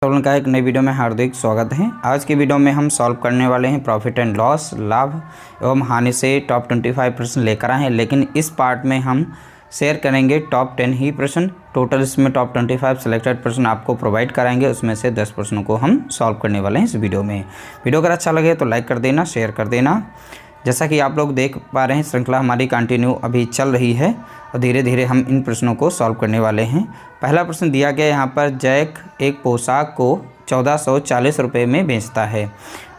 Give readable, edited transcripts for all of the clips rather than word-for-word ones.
सोलन का एक नई वीडियो में हार्दिक स्वागत है। आज की वीडियो में हम सॉल्व करने वाले हैं प्रॉफिट एंड लॉस, लाभ एवं हानि से टॉप 25 प्रश्न लेकर आए हैं, लेकिन इस पार्ट में हम शेयर करेंगे टॉप 10 ही प्रश्न। टोटल इसमें टॉप 25 सिलेक्टेड प्रश्न आपको प्रोवाइड कराएंगे, उसमें से 10 प्रश्नों को हम सॉल्व करने वाले हैं इस वीडियो में। वीडियो अगर अच्छा लगे तो लाइक कर देना, शेयर कर देना। जैसा कि आप लोग देख पा रहे हैं, श्रृंखला हमारी कंटिन्यू अभी चल रही है और धीरे धीरे हम इन प्रश्नों को सॉल्व करने वाले हैं। पहला प्रश्न दिया गया यहाँ पर, जैक एक पोशाक को 1440 रुपये में बेचता है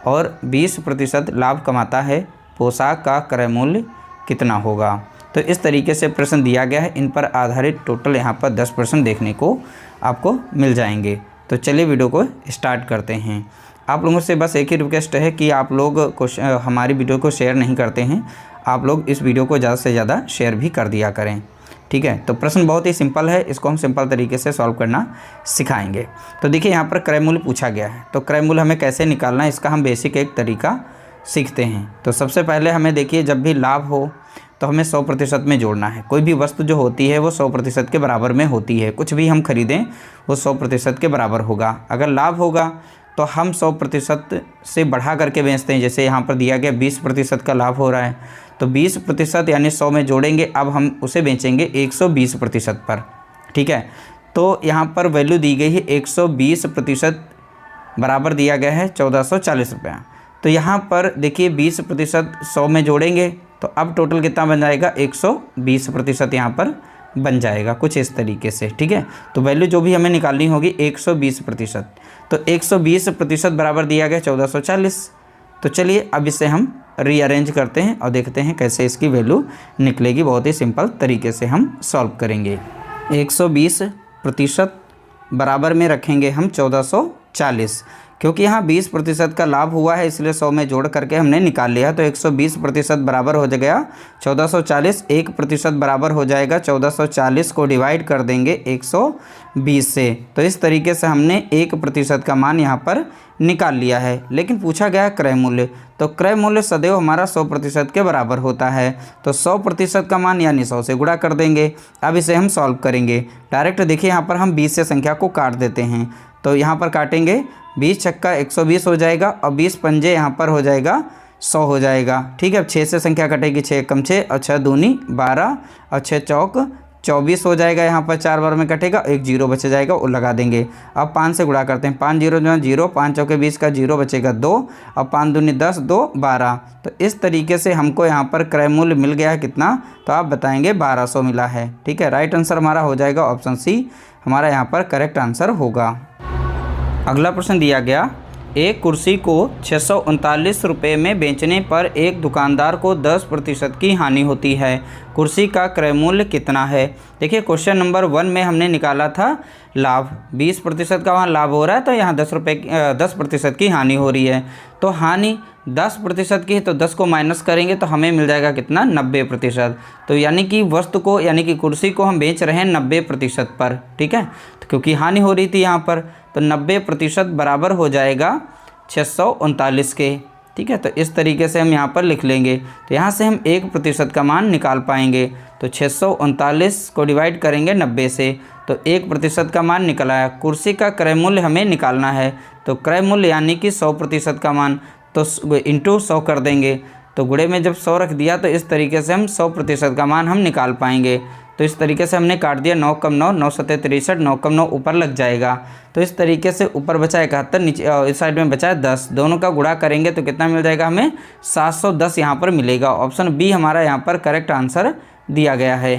और 20% लाभ कमाता है। पोशाक का क्रय मूल्य कितना होगा? तो इस तरीके से प्रश्न दिया गया है। इन पर आधारित टोटल यहाँ पर 10 प्रश्न देखने को आपको मिल जाएंगे। तो चलिए वीडियो को स्टार्ट करते हैं। आप लोगों से बस एक ही रिक्वेस्ट है कि आप लोग हमारी वीडियो को शेयर नहीं करते हैं, आप लोग इस वीडियो को ज़्यादा से ज़्यादा शेयर भी कर दिया करें, ठीक है। तो प्रश्न बहुत ही सिंपल है, इसको हम सिंपल तरीके से सॉल्व करना सिखाएंगे। तो देखिए यहाँ पर क्रय मूल्य पूछा गया है, तो क्रय मूल्य हमें कैसे निकालना है इसका हम बेसिक एक तरीका सीखते हैं। तो सबसे पहले हमें देखिए, जब भी लाभ हो तो हमें 100% में जोड़ना है। कोई भी वस्तु जो होती है वो 100% के बराबर में होती है। कुछ भी हम खरीदें वो 100% के बराबर होगा। अगर लाभ होगा तो हम 100% से बढ़ा करके बेचते हैं। जैसे यहाँ पर दिया गया 20% का लाभ हो रहा है, तो 20% यानी 100 में जोड़ेंगे, अब हम उसे बेचेंगे 120% पर, ठीक है। तो यहाँ पर वैल्यू दी गई है 120% बराबर दिया गया है 1440 रुपये। तो यहाँ पर देखिए 20% 100 में जोड़ेंगे तो अब टोटल कितना बन जाएगा? 120% यहाँ पर बन जाएगा, कुछ इस तरीके से, ठीक है। तो वैल्यू जो भी हमें निकालनी होगी 120%। तो 120% बराबर दिया गया 1440। तो चलिए अब इसे हम रीअरेंज करते हैं और देखते हैं कैसे इसकी वैल्यू निकलेगी। बहुत ही सिंपल तरीके से हम सॉल्व करेंगे। 120% बराबर में रखेंगे हम 1440, क्योंकि यहाँ 20% का लाभ हुआ है इसलिए 100 में जोड़ करके हमने निकाल लिया। तो 120% बराबर हो जाएगा 1440, 1% बराबर हो जाएगा 1440 को डिवाइड कर देंगे 120 से। तो इस तरीके से हमने 1% का मान यहाँ पर निकाल लिया है। लेकिन पूछा गया क्रय मूल्य, तो क्रय मूल्य सदैव हमारा 100% के बराबर होता है। तो 100% का मान यानी 100 से गुणा कर देंगे। अब इसे हम सॉल्व करेंगे डायरेक्ट। देखिए यहाँ पर हम 20 से संख्या को काट देते हैं, तो यहाँ पर काटेंगे 20 छक्का 120 हो जाएगा और 20 पंजे यहाँ पर हो जाएगा 100 हो जाएगा, ठीक है। अब 6 से संख्या कटेगी, 6 कम 6 और 6 दूनी 12 और 6 चौक 24 हो जाएगा। यहाँ पर 4 बार में कटेगा, एक जीरो बच जाएगा, वो लगा देंगे। अब 5 से गुणा करते हैं, 5 जीरो जो है 0, 5 चौके 20 का जीरो बचेगा 2 और 5 दूनी 10, 2 12। तो इस तरीके से हमको यहाँ पर क्रय मूल्य मिल गया है कितना? तो आप बताएंगे 1200 मिला है, ठीक है। राइट आंसर हमारा हो जाएगा ऑप्शन सी, हमारा यहाँ पर करेक्ट आंसर होगा। अगला प्रश्न दिया गया, एक कुर्सी को 639 रुपये में बेचने पर एक दुकानदार को 10% की हानि होती है। कुर्सी का क्रय मूल्य कितना है? देखिए क्वेश्चन नंबर 1 में हमने निकाला था लाभ, 20% का वहाँ लाभ हो रहा है, तो यहाँ 10% की हानि हो रही है। तो हानि 10% की है, तो 10 को माइनस करेंगे तो हमें मिल जाएगा कितना? 90%। तो यानी कि वस्तु को यानी कि कुर्सी को हम बेच रहे हैं 90% पर, ठीक है। तो क्योंकि हानि हो रही थी यहाँ पर, तो 90% बराबर हो जाएगा 639 के, ठीक है। तो इस तरीके से हम यहाँ पर लिख लेंगे। तो यहाँ से हम 1% का मान निकाल पाएंगे। तो 639 को डिवाइड करेंगे 90 से, तो 1% का मान निकल आया। कुर्सी का क्रय मूल्य हमें निकालना है, तो क्रय मूल्य यानी कि 100% का मान, तो इंटू 100 कर देंगे। तो गुणे में जब 100 रख दिया तो इस तरीके से हम 100% का मान हम निकाल पाएंगे। तो इस तरीके से हमने काट दिया, 9 कम 9, 9 सत्ते 63, 9 कम 9 ऊपर लग जाएगा। तो इस तरीके से ऊपर बचा 71, नीचे इस साइड में बचा 10, दोनों का गुणा करेंगे तो कितना मिल जाएगा? हमें 710 यहाँ पर मिलेगा। ऑप्शन बी हमारा यहाँ पर करेक्ट आंसर दिया गया है।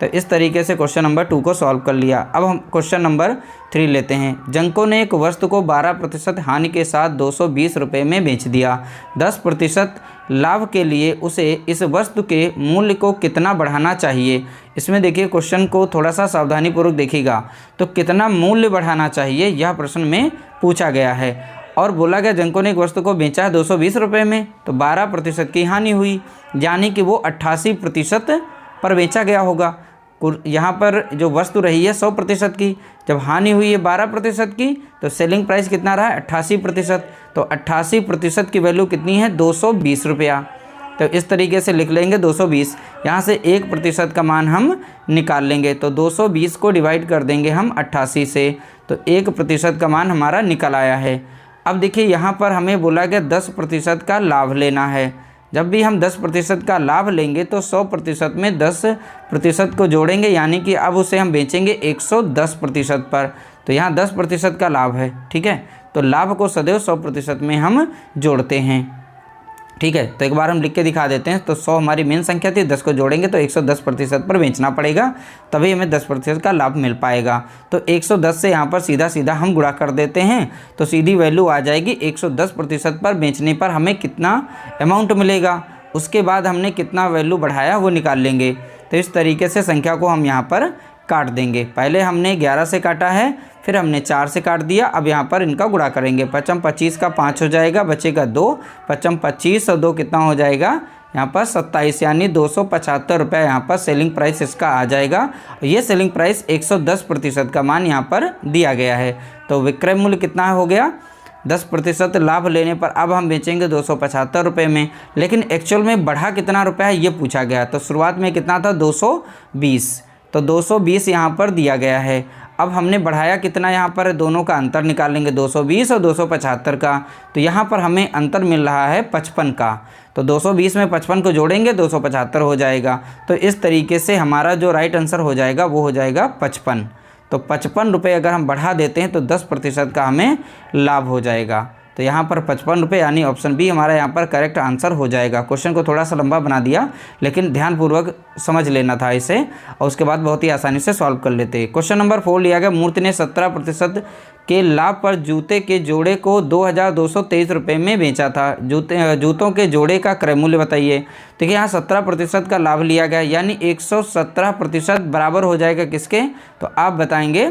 तो इस तरीके से क्वेश्चन नंबर 2 को सॉल्व कर लिया। अब हम क्वेश्चन नंबर 3 लेते हैं। जंको ने एक वस्तु को 12% हानि के साथ 220 रुपये में बेच दिया। 10% लाभ के लिए उसे इस वस्तु के मूल्य को कितना बढ़ाना चाहिए? इसमें देखिए क्वेश्चन को थोड़ा सा सावधानीपूर्वक देखिएगा। तो कितना मूल्य बढ़ाना चाहिए यह प्रश्न में पूछा गया है, और बोला गया जंको ने एक वस्तु को बेचा है 220 रुपये में, तो 12% की हानि हुई, यानी कि वो 88% पर बेचा गया होगा। यहाँ पर जो वस्तु रही है 100% की, जब हानि हुई है 12% की, तो सेलिंग प्राइस कितना रहा है? 88%। तो 88% की वैल्यू कितनी है? 220 रुपया। तो इस तरीके से लिख लेंगे 220। यहाँ से 1% का मान हम निकाल लेंगे, तो 220 को डिवाइड कर देंगे हम 88 से। तो 1% का मान हमारा निकल आया है। अब देखिए यहाँ पर हमें बोला गया 10% का लाभ लेना है। जब भी हम 10% का लाभ लेंगे तो 100% में 10% को जोड़ेंगे, यानी कि अब उसे हम बेचेंगे 110% पर। तो यहाँ 10% का लाभ है, ठीक है। तो लाभ को सदैव 100% में हम जोड़ते हैं, ठीक है। तो एक बार हम लिख के दिखा देते हैं। तो 100 हमारी मेन संख्या थी, 10 को जोड़ेंगे तो 110% पर बेचना पड़ेगा, तभी हमें 10% का लाभ मिल पाएगा। तो 110 से यहाँ पर सीधा सीधा हम गुणा कर देते हैं, तो सीधी वैल्यू आ जाएगी 110% पर बेचने पर हमें कितना अमाउंट मिलेगा। उसके बाद हमने कितना वैल्यू बढ़ाया वो निकाल लेंगे। तो इस तरीके से संख्या को हम यहाँ पर काट देंगे। पहले हमने 11 से काटा है, फिर हमने 4 से काट दिया। अब यहाँ पर इनका गुणा करेंगे। 5 25 का 5 हो जाएगा, बचेगा 2। 5 25 और 2 कितना हो जाएगा यहाँ पर 27, यानी 275 रुपये यहाँ पर सेलिंग प्राइस इसका आ जाएगा। ये सेलिंग प्राइस 110% का मान यहाँ पर दिया गया है। तो विक्रय मूल्य कितना हो गया 10% लाभ लेने पर अब हम बेचेंगे 275 रुपये में। लेकिन एक्चुअल में बढ़ा कितना रुपया है ये पूछा गया। तो शुरुआत में कितना था 220, तो 220 यहाँ पर दिया गया है। अब हमने बढ़ाया कितना, यहाँ पर दोनों का अंतर निकालेंगे 220 और 275 का। तो यहाँ पर हमें अंतर मिल रहा है 55 का। तो 220 में 55 को जोड़ेंगे 275 हो जाएगा। तो इस तरीके से हमारा जो राइट आंसर हो जाएगा वो हो जाएगा 55। तो 55 रुपये अगर हम बढ़ा देते हैं तो 10% का हमें लाभ हो जाएगा। तो यहाँ पर 55 रुपये, यानी ऑप्शन बी हमारा यहाँ पर करेक्ट आंसर हो जाएगा। क्वेश्चन को थोड़ा सा लंबा बना दिया, लेकिन ध्यानपूर्वक समझ लेना था इसे, और उसके बाद बहुत ही आसानी से सॉल्व कर लेते। क्वेश्चन नंबर 4 लिया गया। मूर्ति ने 17% के लाभ पर जूते के जोड़े को 2223 रुपये में बेचा था। जूतों के जोड़े का क्रय मूल्य बताइए। देखिए यहाँ 17% का लाभ लिया गया, यानी 117% बराबर हो जाएगा किसके, तो आप बताएंगे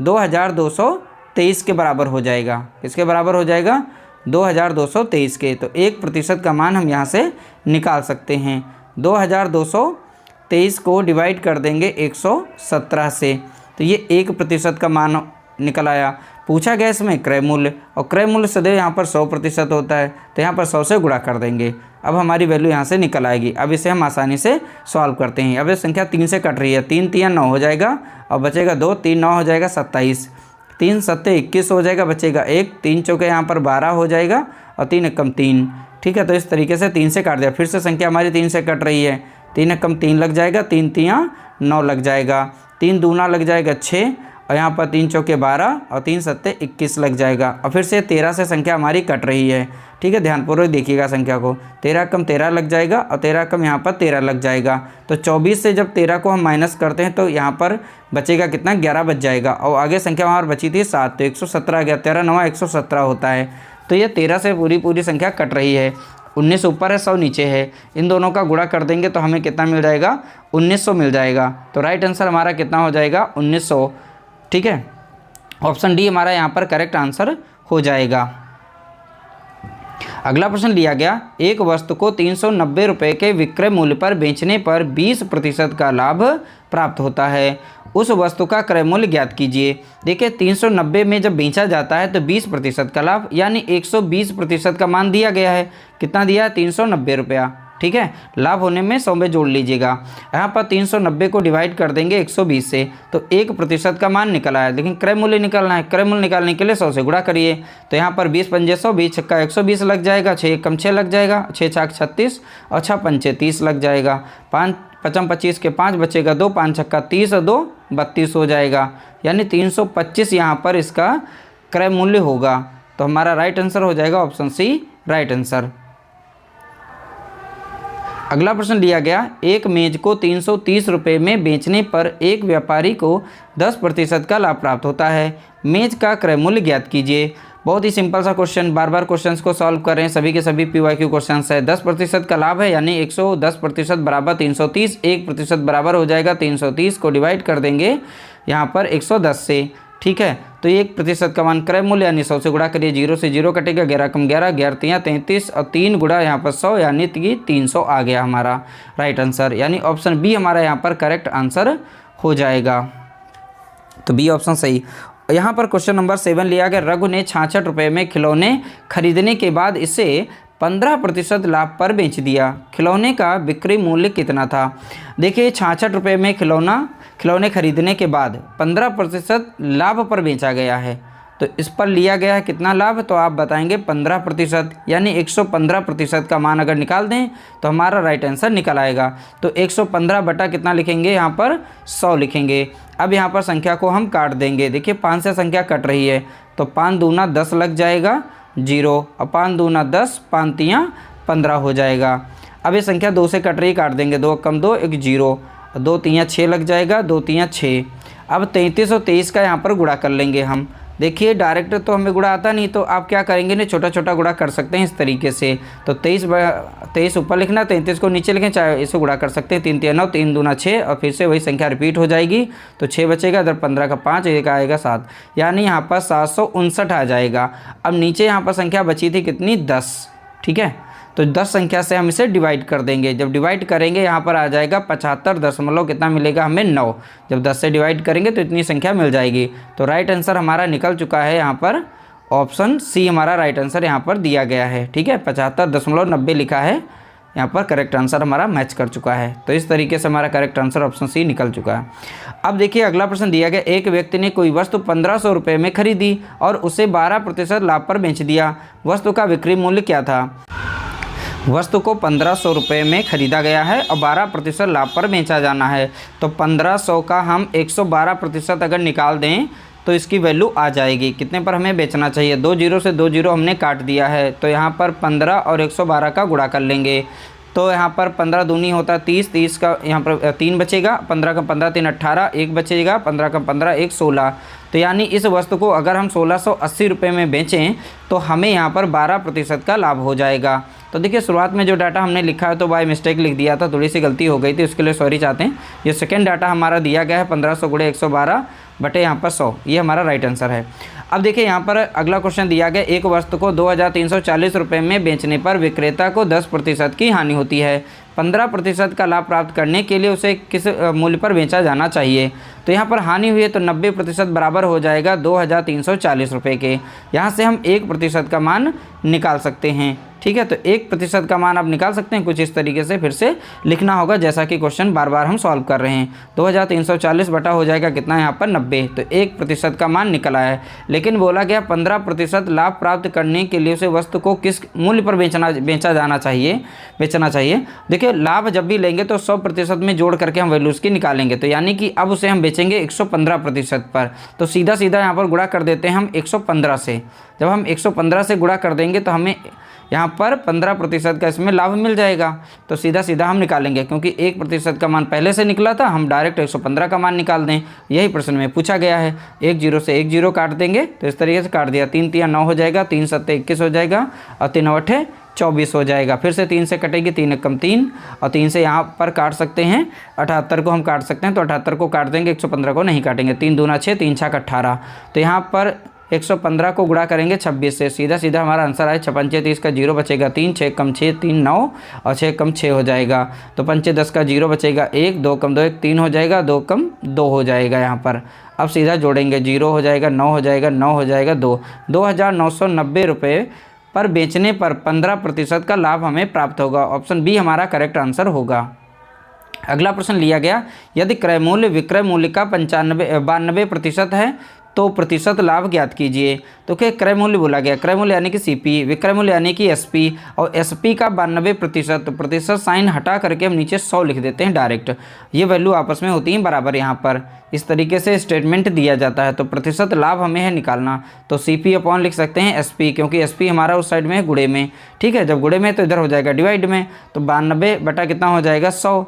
2223 के बराबर हो जाएगा। किसके बराबर हो जाएगा 2223 के। तो 1% का मान हम यहाँ से निकाल सकते हैं। 2223 को डिवाइड कर देंगे 117 से, तो ये 1% का मान निकल आया। पूछा गया इसमें क्रय मूल्य, और क्रय मूल्य सदैव यहाँ पर 100% होता है, तो यहाँ पर 100 से गुणा कर देंगे। अब हमारी वैल्यू यहाँ से निकल आएगी। अब इसे हम आसानी से सॉल्व करते हैं। अब ये संख्या 3 से कट रही है, 3 3 9 हो जाएगा, और बचेगा 2, 3 9 हो जाएगा 27, 3 7 21 हो जाएगा, बचेगा 1, 3 चौके यहाँ पर 12 हो जाएगा, और 3 एकम 3, ठीक है। तो इस तरीके से 3 से काट दिया। फिर से संख्या हमारी 3 से कट रही है, 3 एकम 3 लग जाएगा, 3 3 9 लग जाएगा, 3 दूना लग जाएगा 6, और यहाँ पर 3 चौके 12 और 3 7 21 लग जाएगा। और फिर से 13 से संख्या हमारी कट रही है, ठीक है। ध्यानपूर्वक देखिएगा संख्या को, 13 कम 13 लग जाएगा, और 13 कम यहाँ पर 13 लग जाएगा। तो 24 से जब 13 को हम माइनस करते हैं तो यहाँ पर बचेगा कितना, 11 बच जाएगा। और आगे संख्या वहाँ पर बची थी 7, तो 117 गया, 13 9 117 होता है। तो ये 13 से पूरी संख्या कट रही है। 19 ऊपर है, 100 नीचे है, इन दोनों का गुणा कर देंगे तो हमें कितना मिल जाएगा, 1900 मिल जाएगा। तो राइट आंसर हमारा कितना हो जाएगा, 1900, ठीक है। ऑप्शन डी हमारा यहाँ पर करेक्ट आंसर हो जाएगा। अगला प्रश्न लिया गया। एक वस्तु को 390 रुपये के विक्रय मूल्य पर बेचने पर 20% का लाभ प्राप्त होता है। उस वस्तु का क्रय मूल्य ज्ञात कीजिए। देखिए 390 में जब बेचा जाता है तो 20% का लाभ, यानी 120% का मान दिया गया है। कितना दिया है, 390 रुपया, ठीक है। लाभ होने में 100 में जोड़ लीजिएगा। यहाँ पर 390 को डिवाइड कर देंगे 120 से, तो 1% का मान निकल आया। लेकिन क्रय मूल्य निकालना है, क्रय मूल्य निकालने के लिए 100 से गुणा करिए। तो यहाँ पर 20 पंजे 100, 20 छक्का 120 लग जाएगा, 6 कम 6 लग जाएगा, 6 छाक 36, और 6 पंचे 30 लग जाएगा। 5 55 25 के 5 बचेगा 2, 5 छक्का 30 और 2 32 हो जाएगा, यानी 325 यहाँ पर इसका क्रय मूल्य होगा। तो हमारा राइट आंसर हो जाएगा ऑप्शन सी, राइट आंसर। अगला प्रश्न लिया गया। एक मेज को 330 रुपये में बेचने पर एक व्यापारी को 10% का लाभ प्राप्त होता है। मेज का क्रय मूल्य ज्ञात कीजिए। बहुत ही सिंपल सा क्वेश्चन, बार बार क्वेश्चंस को सॉल्व कर रहे हैं, सभी के सभी PYQ क्वेश्चंस है। 10% का लाभ है, यानी 110% बराबर 330, 1% बराबर हो जाएगा 330 को डिवाइड कर देंगे यहाँ पर 110 से, ठीक है। तो 1% का मान क्रय मूल्य, यानी 100 से गुणा करिए, 0 से 0 कटेगा, 11 कम 11, 11 3 33, और 3 गुणा यहाँ पर 100, यानी 300 आ गया हमारा राइट आंसर, यानी ऑप्शन बी हमारा यहाँ पर करेक्ट आंसर हो जाएगा। तो बी ऑप्शन सही। यहाँ पर क्वेश्चन नंबर 7 लिया गया। रघु ने 66 रुपये में खिलौने खरीदने के बाद इसे 15% लाभ पर बेच दिया। खिलौने का बिक्री मूल्य कितना था। देखिए 66 रुपये में खिलौना खिलौने खरीदने के बाद 15% लाभ पर बेचा गया है, तो इस पर लिया गया है कितना लाभ, तो आप बताएंगे 15%, यानी 115% का मान अगर निकाल दें तो हमारा राइट आंसर निकल आएगा। तो 115 बटा कितना लिखेंगे, यहाँ पर 100 लिखेंगे। अब यहाँ पर संख्या को हम काट देंगे। देखिए 5 से संख्या कट रही है, तो 5 दूना 10 लग जाएगा 0, और 5 दूना 10, 5 तियाँ 15 हो जाएगा। अब ये संख्या 2 से कट रही, काट देंगे, 2 कम 2 1 0, 2 तियाँ 6 लग जाएगा, 2 तियाँ 6। अब 33 और 23 का यहाँ पर गुणा कर लेंगे हम। देखिए डायरेक्ट तो हमें गुणा आता नहीं, तो आप क्या करेंगे ना, छोटा छोटा गुणा कर सकते हैं इस तरीके से। तो 23 ऊपर लिखना, 33 को नीचे लिखें, चाहे इसे गुणा कर सकते हैं। 3 तिया 9, 3 दूना 6, और फिर से वही संख्या रिपीट हो जाएगी, तो 6 बचेगा, इधर 15 का 5, एक आएगा 7, यानी यहाँ पर 759 आ जाएगा। अब नीचे यहाँ पर संख्या बची थी कितनी, 10, ठीक है। तो 10 संख्या से हम इसे डिवाइड कर देंगे। जब डिवाइड करेंगे यहाँ पर आ जाएगा 75 दशमलव कितना मिलेगा हमें, 9। जब 10 से डिवाइड करेंगे तो इतनी संख्या मिल जाएगी। तो राइट आंसर हमारा निकल चुका है, यहाँ पर ऑप्शन सी हमारा राइट आंसर यहाँ पर दिया गया है, ठीक है। 75.90 लिखा है यहाँ पर, करेक्ट आंसर हमारा मैच कर चुका है। तो इस तरीके से हमारा करेक्ट आंसर ऑप्शन सी निकल चुका है। अब देखिए अगला प्रश्न दिया गया, एक व्यक्ति ने कोई वस्तु 1500 रुपये में खरीदी और उसे 12% लाभ पर बेच दिया। वस्तु का बिक्री मूल्य क्या था। वस्तु को 1500 रुपये में ख़रीदा गया है और 12% लाभ पर बेचा जाना है। तो 1500 का हम 112% अगर निकाल दें तो इसकी वैल्यू आ जाएगी। कितने पर हमें बेचना चाहिए, 2 जीरो से 2 जीरो हमने काट दिया है, तो यहाँ पर 15 और 112 का गुणा कर लेंगे। तो यहाँ पर 15 दूनी होता है 30, 30 का यहाँ पर 3 बचेगा, 15 का 15 3 18, 1 बचेगा, 15 का 15 1 16। तो यानी इस वस्तु को अगर हम 1680 रुपये में बेचें तो हमें यहाँ पर 12% का लाभ हो जाएगा। तो देखिए शुरुआत में जो डाटा हमने लिखा है तो बाय मिस्टेक लिख दिया था, थोड़ी सी गलती हो गई थी, उसके लिए सॉरी चाहते हैं। ये सेकेंड डाटा हमारा दिया गया है 1500 गुणे 112 बटे यहाँ पर 100, ये हमारा राइट आंसर है। अब देखिए यहाँ पर अगला क्वेश्चन दिया गया, एक वस्तु को 2340 रुपये में बेचने पर विक्रेता को 10% की हानि होती है। 15% का लाभ प्राप्त करने के लिए उसे किस मूल्य पर बेचा जाना चाहिए। तो यहाँ पर हानि हुई है तो 90% बराबर हो जाएगा 2340 रुपये के। यहाँ से हम 1% का मान निकाल सकते हैं, ठीक है। तो 1% का मान आप निकाल सकते हैं, कुछ इस तरीके से फिर से लिखना होगा जैसा कि क्वेश्चन बार बार हम सॉल्व कर रहे हैं। 2340 बटा हो जाएगा कितना यहाँ पर 90, तो 1% का मान निकल आया है। लेकिन बोला गया 15% लाभ प्राप्त करने के लिए उसे वस्तु को किस मूल्य पर बेचना चाहिए। देखिए लाभ जब भी लेंगे तो 100% में जोड़ करके हम वैल्यू उसकी निकालेंगे। तो यानी कि अब उसे हम बेचेंगे 115% पर, तो सीधा सीधा यहाँ पर गुणा कर देते हैं हम 115 से। जब हम 115 से गुणा कर देंगे तो हमें यहाँ पर 15% का इसमें लाभ मिल जाएगा। तो सीधा सीधा हम निकालेंगे, क्योंकि 1% का मान पहले से निकला था, हम डायरेक्ट 115 का मान निकाल दें, यही प्रश्न में पूछा गया है। 1 जीरो से 1 जीरो काट देंगे, तो इस तरीके से काट दिया, 3 तिया 9 हो जाएगा, 3 सत्ते 21 हो जाएगा, और 3 अठे 24 हो जाएगा। फिर से 3 से कटेगी, 3 एकम 3, और 3 से यहाँ पर काट सकते हैं 78 को हम काट सकते हैं, तो 78 को काट देंगे, 115 को नहीं काटेंगे। 3 दूना 6, 3 छक 18, तो यहाँ पर 115 को गुणा करेंगे 26 से, सीधा सीधा हमारा आंसर आए 56 30 का 0 बचेगा 3, 6 कम 6 3 9, और 6 कम 6 हो जाएगा। तो 5 10 का 0 बचेगा 1, 2 कम 2 1 3 हो जाएगा, 2 कम 2 हो जाएगा। यहाँ पर अब सीधा जोड़ेंगे, 0 हो जाएगा, 9 हो जाएगा, 9 हो जाएगा 2, 2990 रुपये पर बेचने पर 15% का लाभ हमें प्राप्त होगा। ऑप्शन बी हमारा करेक्ट आंसर होगा। अगला प्रश्न लिया गया, यदि क्रय मूल्य विक्रय मूल्य का 92% है तो प्रतिशत लाभ ज्ञात कीजिए। तो क्या क्रय मूल्य बोला गया, क्रय मूल्य यानी कि सीपी, विक्रय मूल्य यानी कि एसपी, और एसपी का 92%, प्रतिशत साइन हटा करके हम नीचे 100 लिख देते हैं डायरेक्ट। ये वैल्यू आपस में होती हैं बराबर। यहाँ पर इस तरीके से स्टेटमेंट दिया जाता है। तो प्रतिशत लाभ हमें है निकालना, तो सीपी अपॉन लिख सकते हैं एसपी, क्योंकि एसपी हमारा उस साइड में है गुणे में, ठीक है। जब गुणे में तो इधर हो जाएगा डिवाइड में, तो 92 बटा कितना हो जाएगा 100,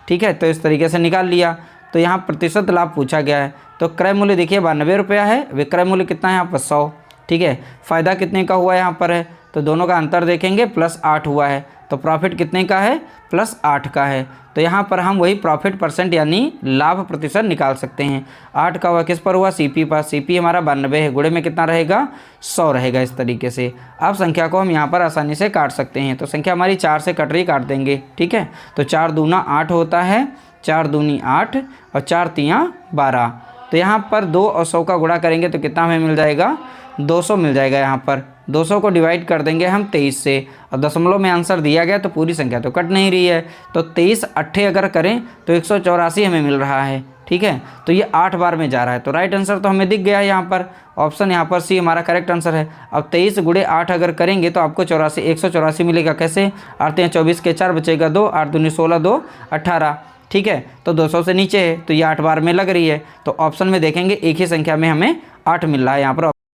ठीक है। तो इस तरीके से निकाल लिया। तो यहाँ प्रतिशत लाभ पूछा गया है, तो क्रय मूल्य देखिए 92 रुपया है, विक्रय मूल्य कितना है यहाँ पर 100, ठीक है। फ़ायदा कितने का हुआ है यहाँ पर है, तो दोनों का अंतर देखेंगे +8 हुआ है, तो प्रॉफिट कितने का है +8 का है। तो यहाँ पर हम वही प्रॉफिट परसेंट यानी लाभ प्रतिशत निकाल सकते हैं। 8 का हुआ किस पर हुआ, सीपी पर, सीपी हमारा 92 है, गुणे में कितना रहेगा 100 रहेगा। इस तरीके से अब संख्या को हम यहाँ पर आसानी से काट सकते हैं। तो संख्या हमारी 4 से कट रही, काट देंगे, ठीक है। तो 4 दूना 8 होता है, 4 दूनी 8 और 4 तियाँ 12, तो यहाँ पर 2 और 100 का गुणा करेंगे तो कितना हमें मिल जाएगा, 200 मिल जाएगा। यहाँ पर 200 को डिवाइड कर देंगे हम 23 से, और दशमलव में आंसर दिया गया तो पूरी संख्या तो कट नहीं रही है, तो 23 अट्ठे अगर करें तो 184 हमें मिल रहा है। ठीक है, तो ये 8 बार में जा रहा है, तो राइट आंसर तो हमें दिख गया है यहाँ पर, ऑप्शन यहाँ पर सी हमारा करेक्ट आंसर है। अब 23 गुणे 8 अगर करेंगे तो आपको 184 मिलेगा। कैसे, 8 या 24 के 4 बचेगा 2, 8 दूनी 16, 2 18। ठीक है, तो 200 से नीचे है तो ये 8 बार में लग रही है, तो ऑप्शन में देखेंगे एक ही संख्या में हमें 8 मिल रहा है यहाँ पर।